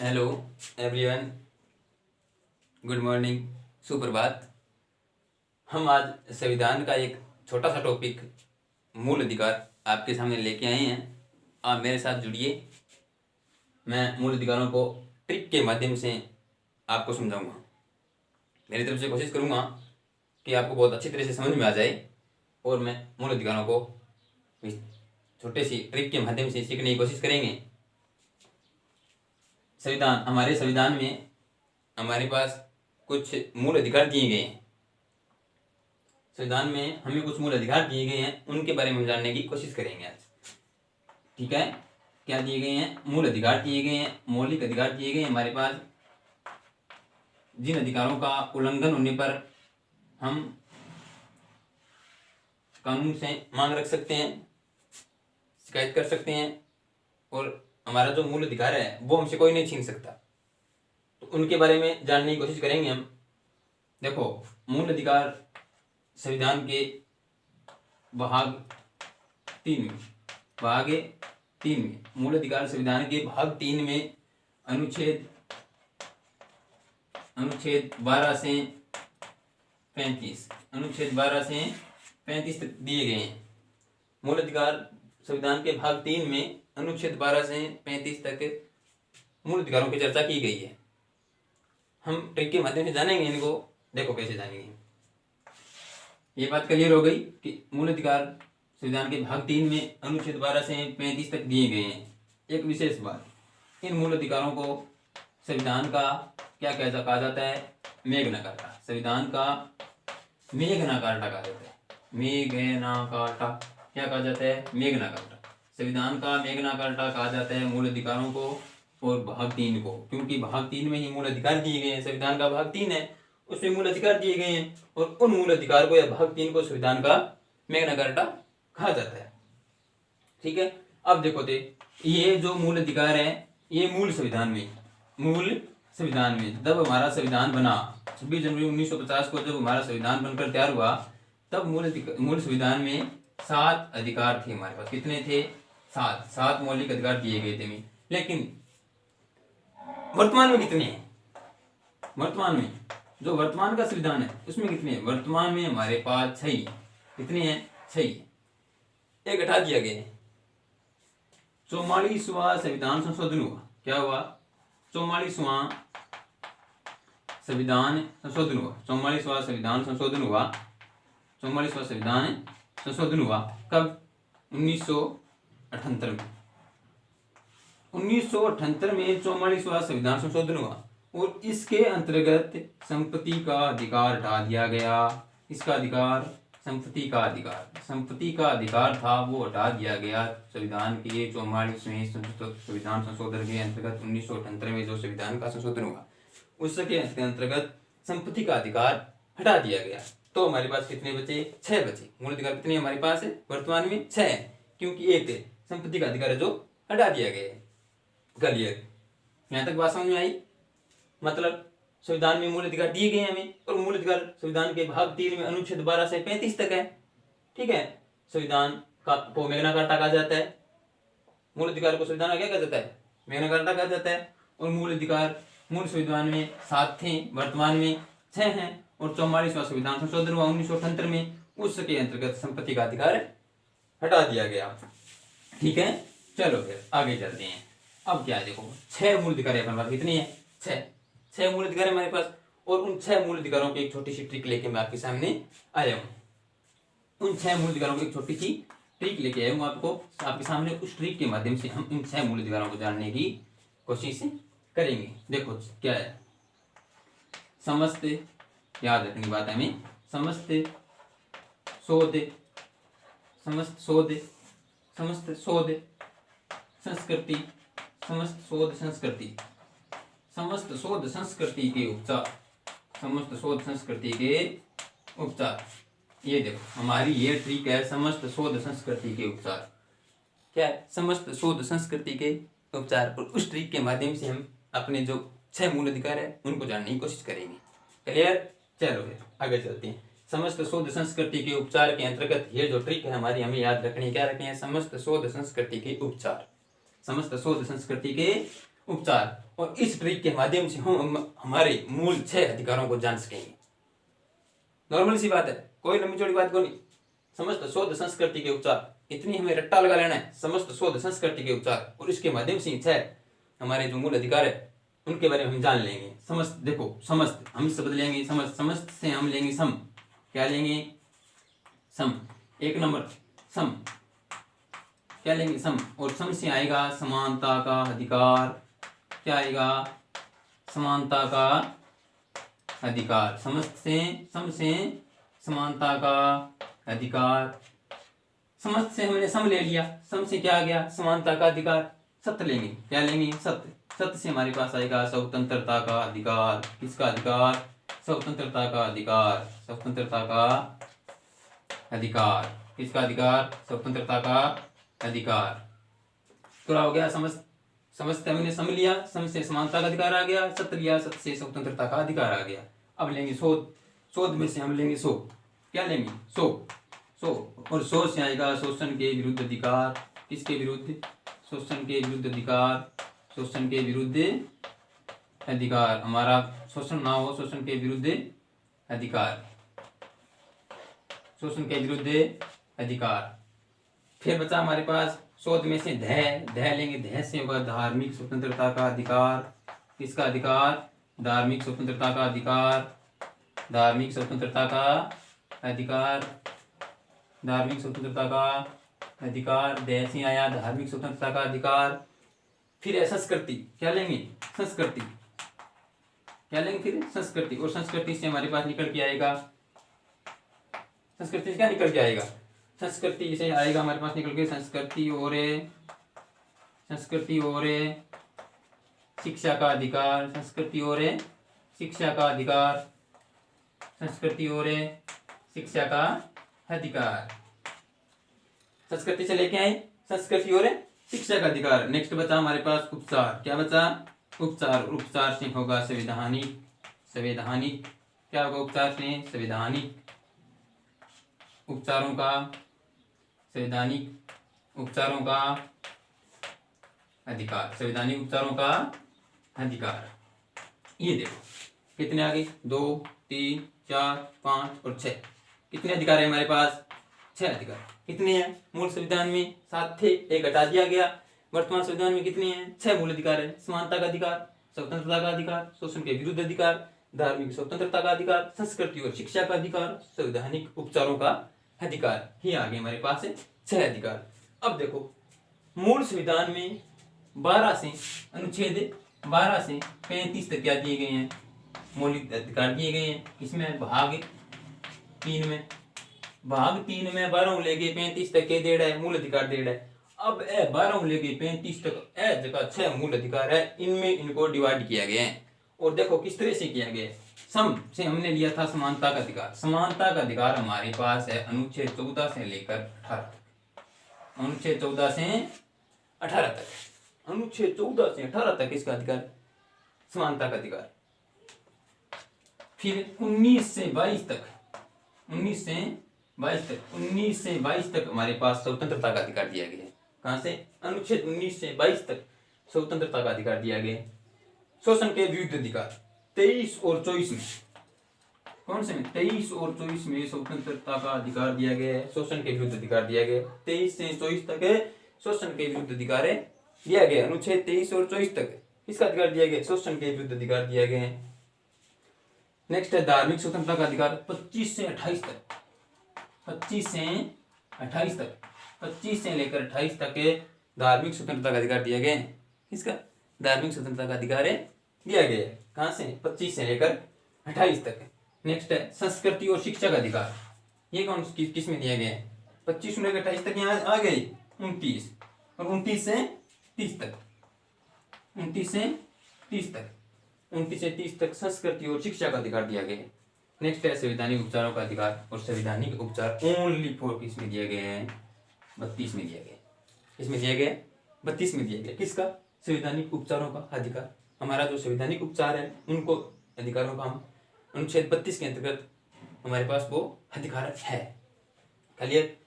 Hello everyone, good morning, सुप्रभात। हम आज संविधान का एक छोटा सा टॉपिक मूल अधिकार आपके सामने लेके आए हैं। आप मेरे साथ जुड़िए। मैं मूल अधिकारों को ट्रिक के माध्यम से आपको समझाऊंगा। मेरी तरफ से कोशिश करूंगा कि आपको बहुत अच्छी तरह से समझ में आ जाए और मैं मूल अधिकारों को इस छोटे सी ट्रिक के माध्यम से सीखने की कोशिश करेंगे। हमारे संविधान में हमारे पास कुछ मूल अधिकार दिए गए हैं। संविधान में हमें कुछ मूल अधिकार दिए गए हैं, उनके बारे में जानने की कोशिश करेंगे आज। ठीक है, क्या दिए गए हैं? मूल अधिकार दिए गए हैं, मौलिक अधिकार दिए गए हैं हमारे पास। जिन अधिकारों का उल्लंघन होने पर हम कानून से मांग रख सकते हैं, शिकायत कर सकते हैं और हमारा जो मूल अधिकार है वो हमसे कोई नहीं छीन सकता। तो उनके बारे में जानने की कोशिश करेंगे हम। देखो, मूल अधिकार संविधान के भाग 3 में मूल अधिकार संविधान के भाग 3 में अनुच्छेद 12 से 35 तक दिए गए हैं। मूल अधिकार संविधान के भाग 3 में अनुच्छेद 12 से 35 तक मूल अधिकारों की चर्चा की गई है। हम ट्रिक के माध्यम से जानेंगे इनको। देखो कैसे जानेंगे। ये बात क्लियर हो गई कि मूल अधिकार संविधान के भाग 3 में अनुच्छेद 12 से 35 तक दिए गए हैं। एक विशेष बात, इन मूल अधिकारों को संविधान का क्या कहा जाता है? मेघना कार्टा। संविधान का मेघना कार्टा कहा जाता है। मेघना कार्टा क्या कहा जाता है? मेघना कार्टा। संविधान का मेघना कार्टा कहा जाता है मूल अधिकारों को और भाग 3 को, क्योंकि भाग 3 में ही मूल अधिकार दिए गए हैं। संविधान का भाग 3 है, उसमें मूल अधिकार दिए गए हैं और उन मूल अधिकार को या भाग 3 को संविधान का मैग्ना कार्टा कहा जाता है। ठीक है, अब देखो ये जो मूल अधिकार है ये मूल संविधान में जब हमारा संविधान बना 26 जनवरी 1950 को, जब हमारा संविधान बनकर तैयार हुआ, तब मूल संविधान में 7 अधिकार थे हमारे पास। कितने थे? 7 मौलिक अधिकार दिए गए थे। लेकिन वर्तमान में कितने हैं? वर्तमान में जो वर्तमान का संविधान है उसमें कितने हैं? वर्तमान में हमारे पास 6 ही। कितने हैं? 6 ही। एक हटा दिया गया है। 44वां संविधान संशोधन हुआ। क्या हुआ? 44वां संविधान संशोधन हुआ। 44वां संविधान संशोधन हुआ। 44वां संविधान संशोधन हुआ कब? 1978 में। 1978 में 44वां संविधान संशोधन हुआ और इसके अंतर्गत संपत्ति का अधिकार हटा दिया गया। इसका अधिकार, संपत्ति का अधिकार था वो हटा दिया गया। संविधान के 44वें संविधान संशोधन के अंतर्गत 1978 में जो संविधान का संशोधन हुआ उसके अंतर्गत संपत्ति का अधिकार हटा दिया गया। तो हमारे पास कितने बचे? 6 बचे। मूल अधिकार कितने हमारे पास है वर्तमान में? 6 है, क्योंकि एक संपत्ति का अधिकार है जो हटा दिया गया है। क्लियर? यहाँ तक बात समझ में आई? मतलब संविधान में मूल अधिकार दिए गए हैं हमें और मूल अधिकार संविधान के भाग 3 में अनुच्छेद 12 से 35 तक है। ठीक है, संविधान को मैग्ना कार्टा कहा जाता है। मूल अधिकार को संविधान का क्या कहा जाता है? मैग्ना कार्टा कहा जाता है। और मूल अधिकार मूल संविधान में 7 थे, वर्तमान में 6 हैं और 44वां संविधान संशोधन हुआ 1978 में, उसके अंतर्गत संपत्ति का अधिकार हटा दिया गया। ठीक है, चलो फिर आगे चलते हैं। अब क्या है? देखो, 6 मूल अधिकार अपने पास। कितने हैं? 6 मूल अधिकार है हमारे पास और उन 6 मूल अधिकारों की एक छोटी सी ट्रिक लेके मैं आपके सामने आया हूँ। उन 6 मूल अधिकारों की एक छोटी सी ट्रिक लेके आया हूँ आपके सामने। उस ट्रिक के माध्यम से हम इन 6 मूल अधिकारों को जानने की कोशिश करेंगे। देखो क्या है। समस्त, याद रखने की बात है हमें, समस्त शोध संस्कृति के उपचार। ये देखो हमारी ये ट्रिक है, समस्त शोध संस्कृति के उपचार। क्या है? समस्त शोध संस्कृति के उपचार। और उस ट्रिक के माध्यम से हम अपने जो 6 मूल अधिकार है उनको जानने की कोशिश करेंगे। क्लियर? चलो फिर आगे चलते हैं। समस्त शोध संस्कृति के उपचार के अंतर्गत ये जो ट्रिक है हमारी, हमें याद रखनी है। क्या रखनी है? समस्त शोध संस्कृति के उपचार। समस्त शोध संस्कृति के उपचार। और इस ट्रिक के माध्यम से हम हमारे मूल 6 अधिकारों को जान सकेंगे। नॉर्मल सी बात है, कोई लंबी चौड़ी बात को नहीं। समस्त शोध संस्कृति के उपचार, इतनी हमें रट्टा लगा लेना है, समस्त शोध संस्कृति के उपचार, और इसके माध्यम से 6 हमारे जो मूल अधिकार है उनके बारे में हम जान लेंगे। समस्त, देखो समस्त हम शब्द लेंगे, समस्त, समस्त से हम लेंगे सम। क्या लेंगे? सम। 1 नंबर सम, क्या लेंगे? सम। और सम से आएगा समानता का अधिकार। क्या आएगा? समानता का अधिकार। समस्त से, सम से समानता का अधिकार। समस्त से हमने सम ले लिया, सम से क्या आ गया? समानता का अधिकार। सत्य लेंगे, क्या लेंगे? सत्य। सत्य से हमारे पास आएगा स्वतंत्रता का अधिकार। किसका अधिकार? स्वतंत्रता का अधिकार। स्वतंत्रता का अधिकार। किसका अधिकार? स्वतंत्रता का अधिकार। पूरा हो गया। समस्त, समस्त हमने सम लिया, सम से समानता का अधिकार आ गया। सत्य लिया, सत्य से स्वतंत्रता का अधिकार आ गया। अब लेंगे शोध। शोध में से हम लेंगे सो। क्या लेंगे? सो। सो, और सो से आएगा शोषण के विरुद्ध अधिकार। किसके विरुद्ध? शोषण के विरुद्ध अधिकार। शोषण के विरुद्ध अधिकार, हमारा शोषण ना हो, शोषण के विरुद्ध अधिकार। शोषण के विरुद्ध अधिकार। फिर बचा हमारे पास शोध में से ध लेंगे। ध से होगा धार्मिक स्वतंत्रता का अधिकार। किसका अधिकार? धार्मिक स्वतंत्रता का अधिकार। धार्मिक स्वतंत्रता का अधिकार। धार्मिक स्वतंत्रता का अधिकार। द से आया धार्मिक स्वतंत्रता का अधिकार। फिर है संस्कृति। क्या लेंगे? संस्कृति। क्या लेंगे? फिर संस्कृति। और संस्कृति से हमारे पास निकल के आएगा, संस्कृति से क्या निकल के आएगा? संस्कृति से आएगा हमारे पास निकल के संस्कृति और शिक्षा का अधिकार। संस्कृति और शिक्षा का अधिकार। संस्कृति और शिक्षा का अधिकार। संस्कृति से लेके आए संस्कृति और शिक्षा का अधिकार। नेक्स्ट बचा हमारे पास उपचार। क्या बचा? उपचार। उपचार से होगा संवैधानिक। संवैधानिक क्या होगा? उपचार से संवैधानिक उपचारों का, संवैधानिक उपचारों का अधिकार। संवैधानिक उपचारों का अधिकार। ये देखो कितने आ गए? 2, 3, 4, 5 और 6। कितने अधिकार है हमारे पास? 6 अधिकार। कितने हैं? मूल संविधान में 7 थे, एक हटा दिया गया। वर्तमान संविधान में कितने हैं? 6 मूल अधिकार है। समानता का अधिकार, स्वतंत्रता का अधिकार, शोषण के विरुद्ध अधिकार, धार्मिक स्वतंत्रता का अधिकार, संस्कृति और शिक्षा का अधिकार, संवैधानिक उपचारों का अधिकार। ही आगे हमारे पास है 6 अधिकार। अब देखो मूल संविधान में 12 से अनुच्छेद 12 से 35 तक क्या दिए गए हैं? मौलिक अधिकार दिए गए हैं। इसमें भाग 3 में, भाग 3 में 12 लेके 35 तक के देड़ा है, मूल अधिकार देड़ा है। अब 12 लेके 35 तक जगह 6 मूल अधिकार है, इनमें इनको डिवाइड किया गया है। और देखो किस तरह से किया गया है। सम से हमने लिया था समानता का अधिकार। समानता का अधिकार हमारे पास है अनुच्छेद 14 से लेकर 18 तक। अनुच्छेद 14 से 18 तक। अनुच्छेद 14 से 18 तक इसका अधिकार, समानता का अधिकार। फिर 19 से 22 तक, 19 से 22 तक हमारे पास स्वतंत्रता का अधिकार दिया गया है। कहां से? अनुच्छेद 19 से 22 तक स्वतंत्रता का अधिकार दिया गया है। शोषण के विरुद्ध अधिकार 23 और 24 में, कौन से में? 23 और 24 में स्वतंत्रता का अधिकार दिया गया है, शोषण के विरुद्ध अधिकार दिया गया है। 23 से 24 तक है शोषण के विरुद्ध अधिकार दिया गया। अनुच्छेद 23 और 24 तक किसका अधिकार दिया गया? शोषण के विरुद्ध अधिकार दिया गया है। नेक्स्ट है धार्मिक स्वतंत्रता का अधिकार 25 से 28 तक। 25 से 28 तक, 25 से लेकर 28 तक के धार्मिक स्वतंत्रता का अधिकार दिया गया है। किसका? धार्मिक स्वतंत्रता का अधिकार दिया गया है। कहां से? 25 से लेकर 28 तक। नेक्स्ट है संस्कृति और शिक्षा का अधिकार। ये कौन किस में दिया गया है? 25 से लेकर 28 तक यहाँ आ गई 29, और 29 से 30 तक, 29 से 30 तक, 29 से 30 तक संस्कृति और शिक्षा का अधिकार दिया गया है। नेक्स्ट है संवैधानिक उपचारों का अधिकार। और संवैधानिक उपचार ओनली फॉर किस में दिया गया है? 32 में दिया गया। किसमें दिया गया? 32 में दिया गया। किसका? संवैधानिक उपचारों का अधिकार। हमारा जो संवैधानिक उपचार है उनको अधिकारों का हम अनुच्छेद 32 के अंतर्गत हमारे पास वो अधिकार है। क्लियर?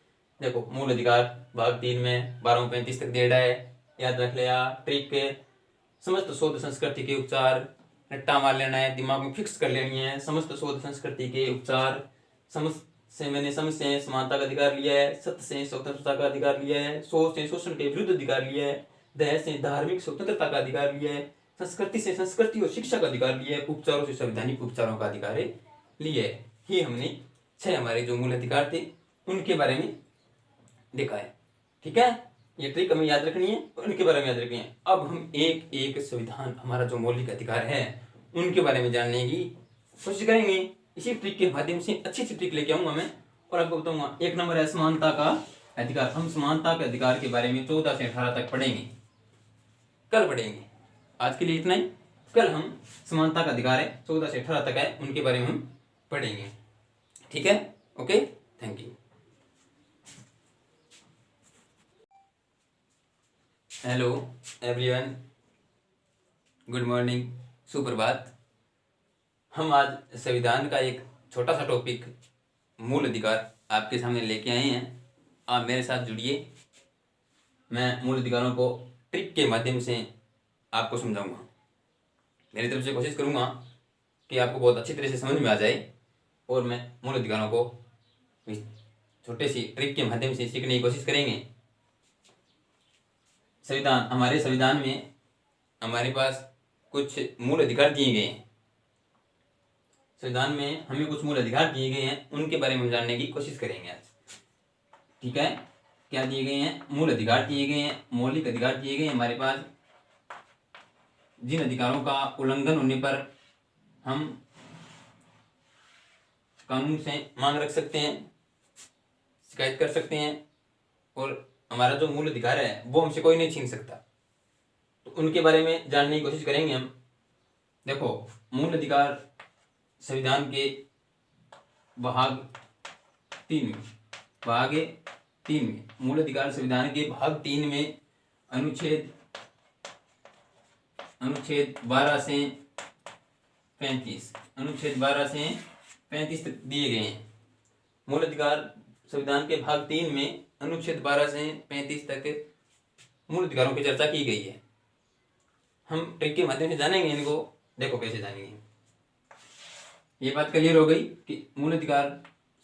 देखो मूल अधिकार भाग 3 में 12 35 तक दे रहा है, याद रख लिया। ट्रिक समस्त शोध संस्कृति के उपचार, रट्टा मार लेना है, दिमाग में फिक्स कर लेनी है। समस्त शोध संस्कृति के उपचार, समस्त से मैंने समझ से समानता का अधिकार लिया है, सत्य से स्वतंत्रता का अधिकार लिया है, सोच से शोषण के विरुद्ध अधिकार लिया है, दया से धार्मिक स्वतंत्रता का अधिकार लिया है, संस्कृति से संस्कृति और शिक्षा का अधिकार लिया है, उपचारों से संवैधानिक उपचारों का अधिकार लिया है। ये हमने 6 हमारे जो मूल अधिकार थे उनके बारे में देखा है। ठीक है, ये ट्रिक हमें याद रखनी है और उनके बारे में याद रखनी है। अब हम एक एक संविधान, हमारा जो मौलिक अधिकार है, उनके बारे में जानने की कोशिश करेंगे। इसी ट्रिक के माध्यम से अच्छी ट्रिक लेके आऊंगा मैं और आपको बताऊंगा। 1 नंबर है समानता का अधिकार। हम समानता के अधिकार के बारे में 14 से 18 तक पढ़ेंगे, कल पढ़ेंगे। आज के लिए इतना ही। कल हम समानता का अधिकार है 14 से 18 तक है, उनके बारे में हम पढ़ेंगे। ठीक है, okay, thank you. Hello everyone, good morning, सुप्रभात। हम आज संविधान का एक छोटा सा टॉपिक मूल अधिकार आपके सामने लेके आए हैं। आप मेरे साथ जुड़िए। मैं मूल अधिकारों को ट्रिक के माध्यम से आपको समझाऊंगा। मेरी तरफ से कोशिश करूंगा कि आपको बहुत अच्छी तरह से समझ में आ जाए और मैं मूल अधिकारों को छोटे सी ट्रिक के माध्यम से सीखने की कोशिश करेंगे। संविधान, हमारे संविधान में हमारे पास कुछ मूल अधिकार दिए गए हैं। संविधान में हमें कुछ मूल अधिकार दिए गए हैं, उनके बारे में हम जानने की कोशिश करेंगे आज। ठीक है, क्या दिए गए हैं? मूल अधिकार दिए गए हैं, मौलिक अधिकार दिए गए हैं हमारे पास। जिन अधिकारों का उल्लंघन होने पर हम कानून से मांग रख सकते हैं, शिकायत कर सकते हैं और हमारा जो मूल अधिकार है वो हमसे कोई नहीं छीन सकता। तो उनके बारे में जानने की कोशिश करेंगे हम। देखो, मूल अधिकार संविधान के भाग 3 में, भाग 3 में मूल अधिकार संविधान के भाग 3 में अनुच्छेद 12 से 35, अनुच्छेद 12 से 35 तक दिए गए हैं। मूल अधिकार संविधान के भाग 3 में अनुच्छेद 12 से 35 तक मूल अधिकारों की चर्चा की गई है। हम ट्रिक के माध्यम से जानेंगे इनको। देखो कैसे जानेंगे। ये बात क्लियर हो गई कि मूल अधिकार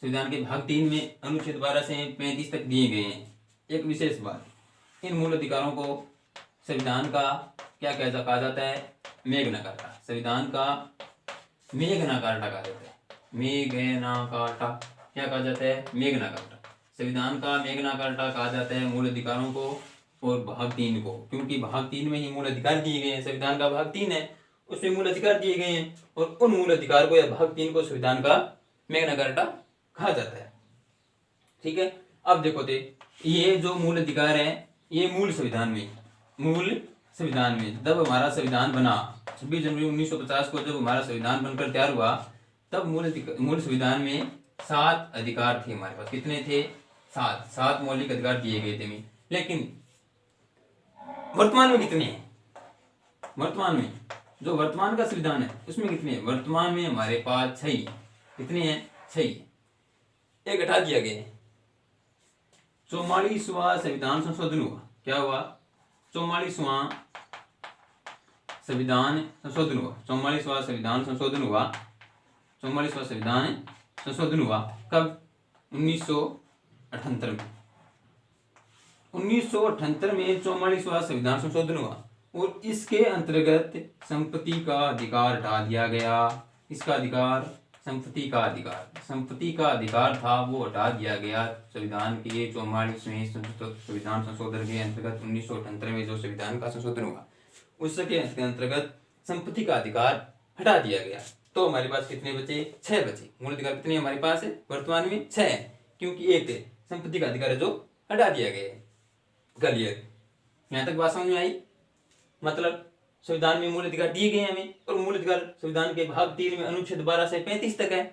संविधान के भाग 3 में अनुच्छेद 12 से 35 तक दिए गए हैं। एक विशेष बात, इन मूल अधिकारों को संविधान का क्या कहा जाता है? मेघना कार्टा। संविधान का मेघना कार्टा कहा जाता है। मेघना कार्टा क्या कहा जाता है? मेघना कार्टा। संविधान का मेघना कार्टा कहा जाता है मूल अधिकारों को और भाग 3 को, क्योंकि भाग 3 में ही मूल अधिकार दिए गए हैं। संविधान का भाग 3 है, उसमें मूल अधिकार दिए गए हैं और उन मूल अधिकार को या भाग 3 को संविधान का मेघना कार्टा कहा जाता है। ठीक है, अब देखो ये जो मूल अधिकार है ये मूल संविधान में जब हमारा संविधान बना 26 जनवरी 1950 को, जब हमारा संविधान बनकर तैयार हुआ, तब मूल संविधान में 7 अधिकार थे हमारे पास। कितने थे? 7 मौलिक अधिकार दिए गए थे। लेकिन वर्तमान में कितने हैं? वर्तमान में जो वर्तमान का संविधान है उसमें कितने हैं? वर्तमान में हमारे पास 6। कितने हैं? 6। एक हटा दिया गया है। 44वां संविधान संशोधन हुआ। क्या हुआ? 44वां संविधान संशोधन हुआ। 44वां संविधान संशोधन हुआ। 44वां संविधान संशोधन हुआ कब? 1978 में। 1978 में 44वां संविधान संशोधन हुआ और इसके अंतर्गत संपत्ति का अधिकार हटा दिया गया। इसका अधिकार, संपत्ति का अधिकार था वो हटा दिया गया। संविधान के 44वें संविधान संशोधन के अंतर्गत 1978 में जो संविधान का संशोधन हुआ उसके अंतर्गत संपत्ति का अधिकार हटा दिया गया। तो हमारे पास कितने बचे? 6 बचे। मूल अधिकार कितने हमारे पास है वर्तमान में? 6 है, क्योंकि एक संपत्ति का अधिकार है जो हटा दिया गया है। क्लियर? यहाँ तक बात समझ में आई? मतलब संविधान में मूल अधिकार दिए गए हैं हमें और मूल अधिकार संविधान के भाग 3 में अनुच्छेद 12 से 35 तक है।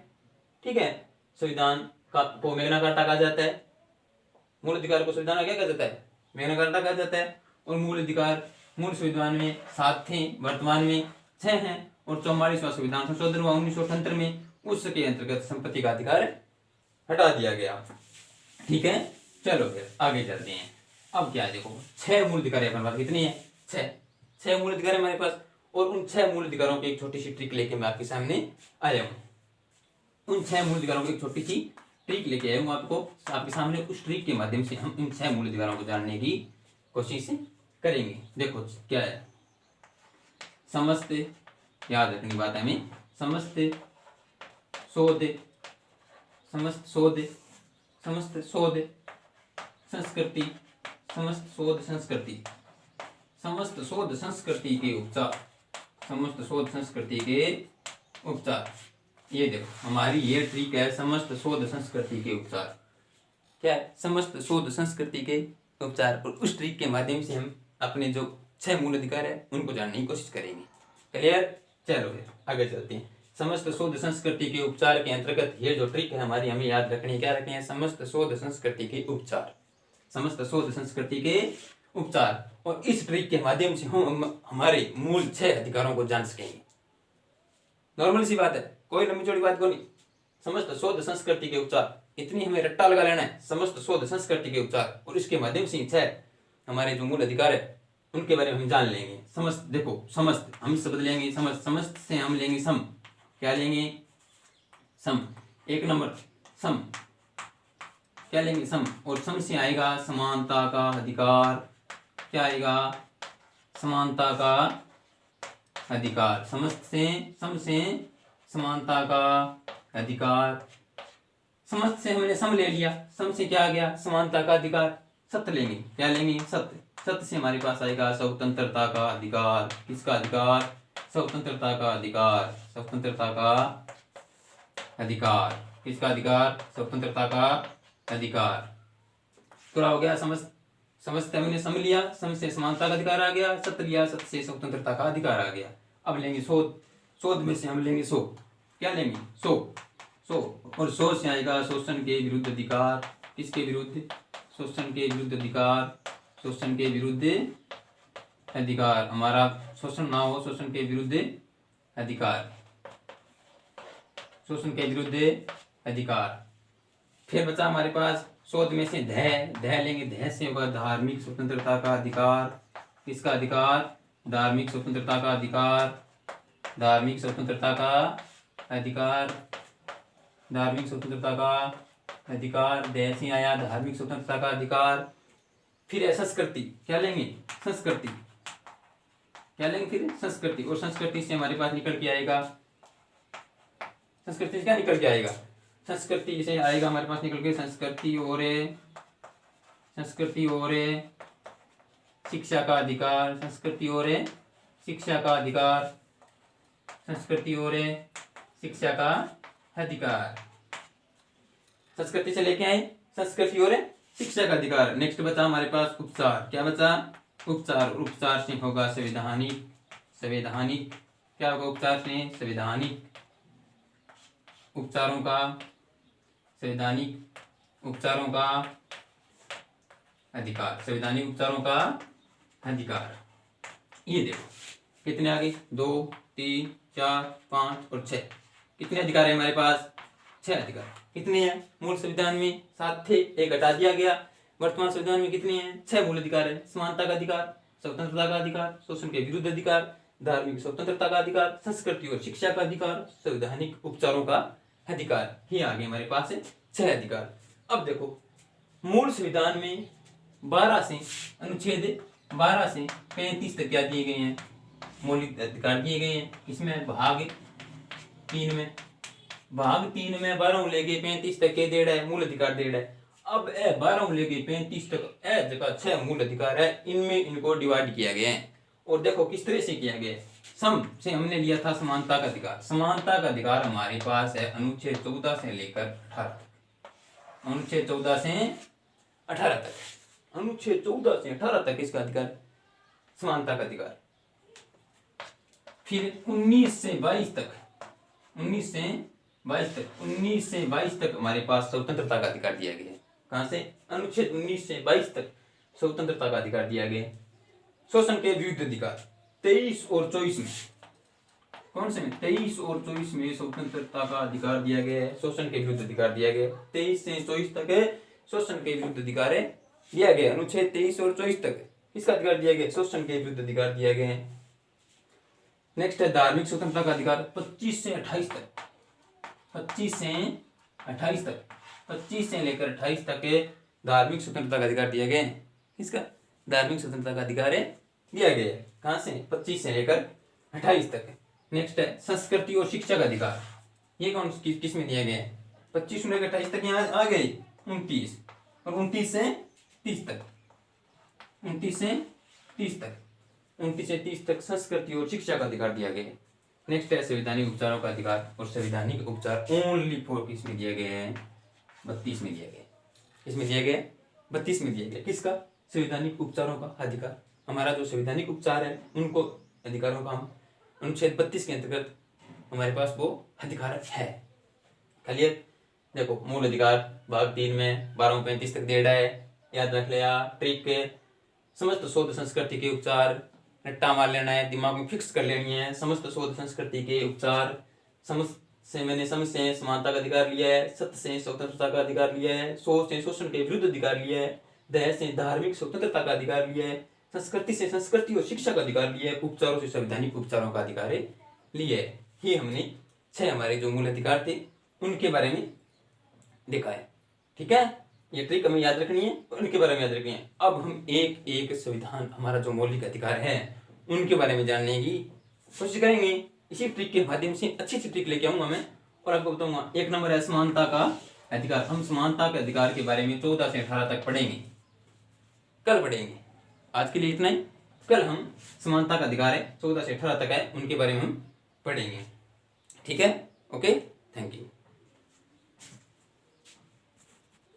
ठीक है, संविधान को मेघना कार्टा कहा जाता है। मूल अधिकार को संविधान का क्या कहा जाता है? मेघना कार्टा कहा जाता है। और मूल अधिकार मूल संविधान में 7 थे, वर्तमान में 6 हैं और 44वां संविधान संशोधन हुआ 1978 में, उसके अंतर्गत संपत्ति का अधिकार हटा दिया गया। ठीक है, चलो फिर आगे चलते हैं। अब क्या है, देखो 6 मूल अधिकार अपने पास कितनी है? 6। 6 मूल अधिकार है हमारे पास, और उन 6 मूल अधिकारों की एक छोटी सी ट्रिक लेके मैं आपके सामने आया हूँ। उन 6 मूल अधिकारों की एक छोटी सी ट्रिक लेके आया हूँ आपके सामने। उस ट्रिक के माध्यम से हम इन 6 मूल अधिकारों को जानने की कोशिश करेंगे। देखो क्या है, समस्त, याद रखनी बात है हमें, समस्त शोध, समस्त शोध, समस्त शोध संस्कृति, समस्त शोध संस्कृति, समस्त शोध संस्कृति के उपचार, समस्त शोध संस्कृति के उपचार। ये देखो हमारी ये ट्रिक है, समस्त शोध संस्कृति के उपचार। क्या है? समस्त शोध संस्कृति के उपचार। और उस ट्रिक के माध्यम से हम अपने जो 6 मूल अधिकार है उनको जानने की कोशिश करेंगे। क्लियर? चलो फिर आगे चलते हैं। समस्त शोध संस्कृति के उपचार के अंतर्गत ये जो ट्रिक है हमारी, हमें याद रखनी है। क्या रखनी है? समस्त शोध संस्कृति के उपचार, समस्त शोध संस्कृति के उपचार। और इस ट्रिक के माध्यम से हम हमारे मूल 6 अधिकारों को जान सकेंगे। नॉर्मल सी बात है, कोई लंबी चौड़ी बात को नहीं। समस्त शोध संस्कृति के उपचार, इतनी हमें रट्टा लगा लेना है, समस्त शोध संस्कृति के उपचार, और इसके माध्यम से 6 हमारे जो मूल अधिकार है उनके बारे में हम जान लेंगे। समस्त, देखो समस्त हम शब्द लेंगे, समस्त, समस्त से हम लेंगे सम। क्या लेंगे? सम। 1 नंबर सम, क्या लेंगे? सम। और सम से आएगा समानता का अधिकार। क्या आएगा? समानता का अधिकार। समस्त से, सम से समानता का अधिकार। समस्त से हमने सम ले लिया, सम से क्या आ गया? समानता का अधिकार। सत्य लेंगे। क्या लेंगे? सत्य। सत्य से हमारे पास आएगा स्वतंत्रता का अधिकार। किसका अधिकार? स्वतंत्रता का अधिकार। स्वतंत्रता का अधिकार। किसका अधिकार? स्वतंत्रता का अधिकार। पूरा हो गया। समस्त, समस्त हमने सम लिया, सम से समानता का अधिकार आ गया। सत्य लिया, सत्य से स्वतंत्रता का अधिकार आ गया। अब लेंगे शोध। शोध में से हम लेंगे सो। क्या लेंगे? सो। सो, और सो से आएगा शोषण के विरुद्ध अधिकार। किसके विरुद्ध? शोषण के विरुद्ध अधिकार। शोषण के विरुद्ध अधिकार। हमारा शोषण ना हो, शोषण के विरुद्ध अधिकार। शोषण के विरुद्ध अधिकार। फिर बचा हमारे पास शोध में से ध। ध लेंगे, ध से होगा धार्मिक स्वतंत्रता का अधिकार। किसका अधिकार? धार्मिक स्वतंत्रता का अधिकार। धार्मिक स्वतंत्रता का अधिकार। धार्मिक स्वतंत्रता का अधिकार। द से आया धार्मिक स्वतंत्रता का अधिकार। फिर है संस्कृति। क्या लेंगे? संस्कृति। क्या लेंगे? फिर संस्कृति। और संस्कृति से हमारे पास निकल के आएगा, संस्कृति से क्या निकल के आएगा? संस्कृति से आएगा हमारे पास निकल के संस्कृति और, संस्कृति और शिक्षा का अधिकार। संस्कृति और शिक्षा का अधिकार। संस्कृति और शिक्षा का अधिकार। संस्कृति से लेके आए संस्कृति और शिक्षा का अधिकार। नेक्स्ट बचा हमारे पास उपचार। क्या बचा? उपचार। उपचार से होगा संवैधानिक। संवैधानिक। क्या होगा उपचार से? संवैधानिक उपचारों का, संवैधानिक उपचारों का अधिकार। संवैधानिक उपचारों का अधिकार। ये देखो कितने आ गए? 2, 3, 4, 5 और 6। कितने अधिकार है हमारे पास? 6 अधिकार। कितने हैं? मूल संविधान में 7 थे, एक हटा दिया गया। वर्तमान संविधान में कितने हैं? 6 मूल अधिकार है। समानता का अधिकार, स्वतंत्रता का अधिकार, शोषण के विरुद्ध अधिकार, धार्मिक स्वतंत्रता का अधिकार, संस्कृति और शिक्षा का अधिकार, संवैधानिक उपचारों का अधिकार। ये आगे हमारे पास है 6 अधिकार। अब देखो मूल संविधान में 12 से अनुच्छेद 12 से 35 तक क्या दिए गए हैं? मौलिक अधिकार दिए गए हैं। इसमें भाग 3 में, भाग 3 में 12 लेके 35 तक के डेढ़ है मूल अधिकार डेढ़ है। अब 12 लेके 35 तक जगह 6 मूल अधिकार है, इनमें इनको डिवाइड किया गया है। और देखो किस तरह से किया गया है। सम से हमने लिया था समानता का अधिकार। समानता का अधिकार हमारे पास है अनुच्छेद 14 से लेकर 18 तक। अनुच्छेद 14 से 18 तक, अनुच्छेद 14 से 18 तक इसका अधिकार, समानता का अधिकार। फिर 19 से 22 तक, 19 से 22 तक, 19 से 22 तक हमारे पास स्वतंत्रता का अधिकार दिया गया है। कहां से? अनुच्छेद 19 से 22 तक स्वतंत्रता का अधिकार दिया गया है। शोषण के विरुद्ध अधिकार 23 और 24 में, कौन से में? 23 और 24 में स्वतंत्रता का अधिकार दिया गया है, शोषण के विरुद्ध अधिकार दिया गया है। 23 से 24 तक है शोषण के विरुद्ध अधिकार दिया गया, अनुच्छेद 23 और 24 तक किसका अधिकार दिया गया? शोषण के विरुद्ध अधिकार दिया गया है। नेक्स्ट है धार्मिक स्वतंत्रता का अधिकार 25 से 28 तक। 25 से 28 तक, 25 से लेकर 28 तक के धार्मिक स्वतंत्रता का अधिकार दिया गया है। किसका? धार्मिक स्वतंत्रता का अधिकार है दिया गया है। कहां से? 25 से लेकर 28 तक। नेक्स्ट है संस्कृति और शिक्षा का अधिकार। ये कौन किस में दिया गया है? 25 से लेकर 28 तक यहाँ आ गई 29 और 29 से 30 तक, 29 से 30 तक, 29 से 30 तक संस्कृति और शिक्षा का अधिकार दिया गया है। नेक्स्ट है संवैधानिक उपचारों का अधिकार और संवैधानिक उपचार ओनली फॉर किस में दिया गया है? 32 में दिया गया। किसमें दिया गया? 32 में दिया गया। किसका? संवैधानिक उपचारों का अधिकार। हमारा जो संवैधानिक उपचार है उनको अधिकारों का हम अनुच्छेद 32 के अंतर्गत हमारे पास वो अधिकार है। खाली देखो मूल अधिकार भाग 3 में 1235 तक दिया है, याद रख लिया। ट्रिक के समस्त शोध संस्कृति के उपचार, रट्टा मार लेना है, दिमाग में फिक्स कर लेनी है। समस्त शोध संस्कृति के उपचार, समस्त से मैंने समझ से समानता का अधिकार लिया है, सत्य से स्वतंत्रता का अधिकार लिया है, सोच से शोषण के विरुद्ध अधिकार लिया है, दया से धार्मिक स्वतंत्रता का अधिकार लिया है, संस्कृति से संस्कृति और शिक्षा का अधिकार लिया है, उपचारों से संवैधानिक उपचारों का अधिकार लिया है। ये हमने 6 हमारे जो मूल अधिकार थे उनके बारे में देखा है। ठीक है, ये ट्रिक हमें याद रखनी है, उनके बारे में याद रखनी है। अब हम एक एक संविधान हमारा जो मौलिक अधिकार है उनके बारे में जानने की कोशिश करेंगे। इसी ट्रिक के माध्यम से अच्छी ट्रिक लेके आऊंगा मैं और आपको बताऊंगा। 1 नंबर है समानता का अधिकार। हम समानता के अधिकार के बारे में 14 से 18 तक पढ़ेंगे, कल पढ़ेंगे। आज के लिए इतना ही। कल हम समानता का अधिकार है 14 से 18 तक है, उनके बारे में हम पढ़ेंगे। ठीक है, ओके, थैंक यू।